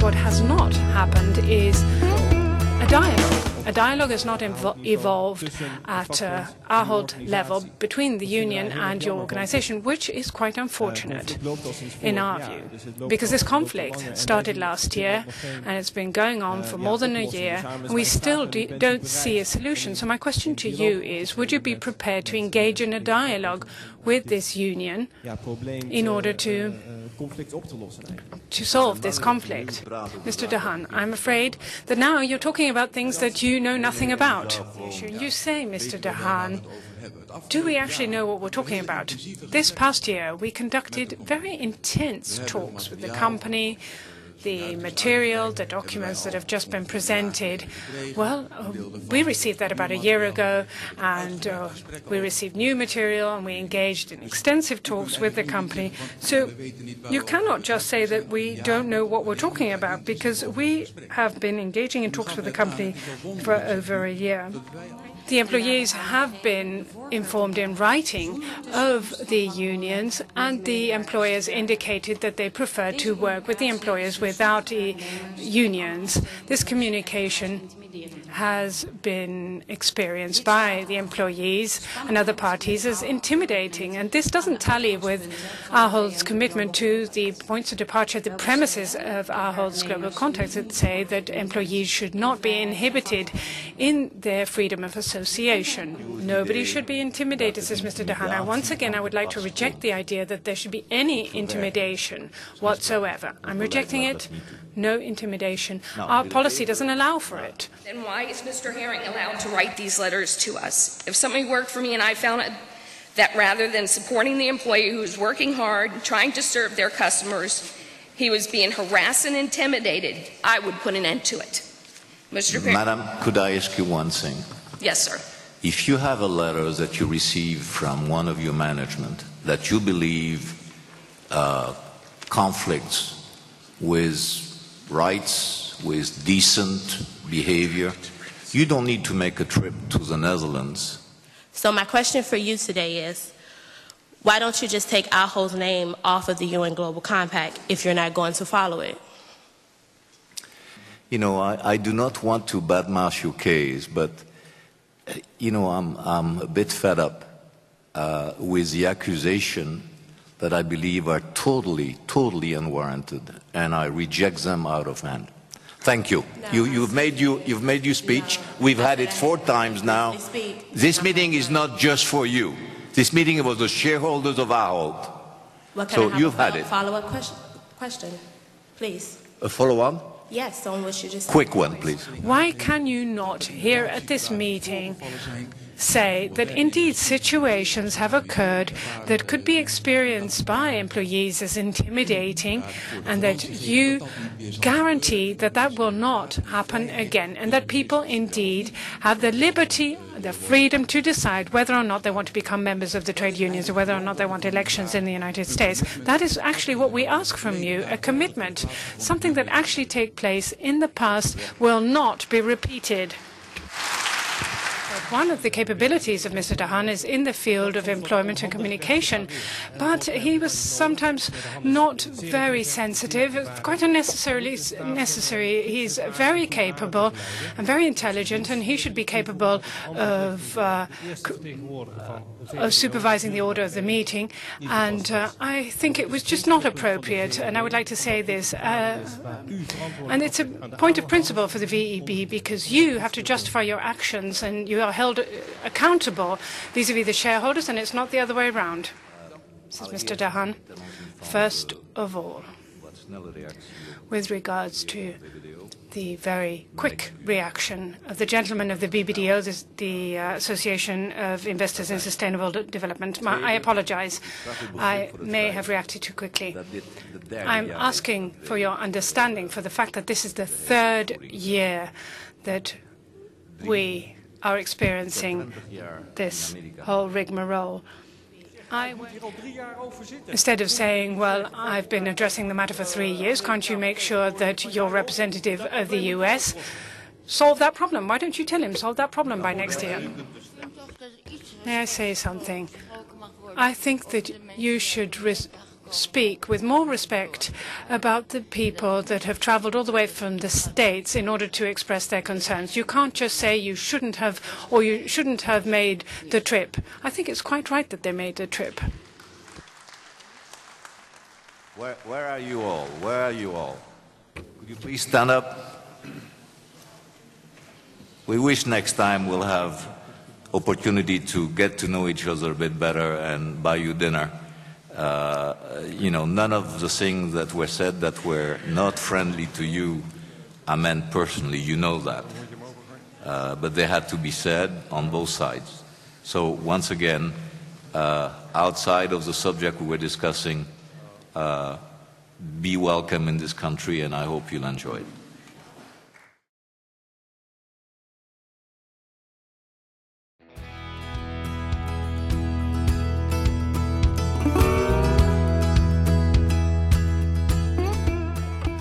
what has not happened is a dialogue. A dialogue has not evolved at Ahold level between the union and your organization, which is quite unfortunate in our view, because this conflict started last year and it's been going on for more than a year, and we still don't see a solution. So my question to you is, would you be prepared to engage in a dialogue with this union in order to solve this conflict? Mr. De Haan, I'm afraid that now you're talking about things that you know nothing about. You say, Mr. De Haan, do we actually know what we're talking about? This past year, we conducted very intense talks with the company. The material, the documents that have just been presented, well, we received that about a year ago, and we received new material, and we engaged in extensive talks with the company. So you cannot just say that we don't know what we're talking about, because we have been engaging in talks with the company for over a year. The employees have been informed in writing of the unions, and the employers indicated that they prefer to work with the employers without the unions. This communication has been experienced by the employees and other parties as intimidating, and this doesn't tally with Ahold's commitment to the points of departure, the premises of Ahold's global contacts that say that employees should not be inhibited in their freedom of association. Nobody should be intimidated, says Mr. De Haan. Once again, I would like to reject the idea that there should be any intimidation whatsoever. I'm rejecting it. No intimidation. Our policy doesn't allow for it. Then why is Mr. Herring allowed to write these letters to us? If somebody worked for me and I found that rather than supporting the employee who was working hard, trying to serve their customers, he was being harassed and intimidated, I would put an end to it. Mr. Herring. Madam, could I ask you one thing? Yes, sir. If you have a letter that you receive from one of your management that you believe conflicts with rights, with decent behavior, you don't need to make a trip to the Netherlands. So my question for you today is, why don't you just take Ahold's name off of the UN Global Compact if you're not going to follow it? You know, I do not want to badmouth your case, but, you know, I'm a bit fed up with the accusation that I believe are totally unwarranted, and I reject them out of hand. Thank you. No, You've made your speech. No. We've had it 4 times now. This meeting is not just for you. This meeting was the shareholders of Ahold. So you've had it. Follow-up question, please. A follow-on? Yes, on what you just said. Quick one, please. Why can you not, here at this meeting, say that indeed situations have occurred that could be experienced by employees as intimidating, and that you guarantee that that will not happen again, and that people indeed have the liberty, the freedom to decide whether or not they want to become members of the trade unions or whether or not they want elections in the United States? That is actually what we ask from you, a commitment. Something that actually took place in the past will not be repeated. One of the capabilities of Mr. De Haan is in the field of employment and communication, but he was sometimes not very sensitive, quite unnecessarily necessary. He's very capable and very intelligent, and he should be capable of supervising the order of the meeting. And I think it was just not appropriate, and I would like to say this. And it's a point of principle for the VEB, because you have to justify your actions, and you are held accountable vis-à-vis the shareholders, and it's not the other way around, says Mr. De Haan. First of all, with regards to the very quick reaction of the gentleman of the BBDO, the Association of Investors in Sustainable Development. I apologize. I may have reacted too quickly. I'm asking for your understanding for the fact that this is the 3rd year that we are experiencing this whole rigmarole. Instead of saying, well, I've been addressing the matter for 3 years, can't you make sure that your representative of the US solve that problem? Why don't you tell him solve that problem by next year? May I say something? I think that you should speak with more respect about the people that have traveled all the way from the States in order to express their concerns. You can't just say you shouldn't have or you shouldn't have made the trip. I think it's quite right that they made the trip. Where are you all? Where are you all? Would you please stand up? We wish next time we'll have opportunity to get to know each other a bit better and buy you dinner. You know, none of the things that were said that were not friendly to you are meant personally, you know that. But they had to be said on both sides. So once again, outside of the subject we were discussing, be welcome in this country, and I hope you'll enjoy it.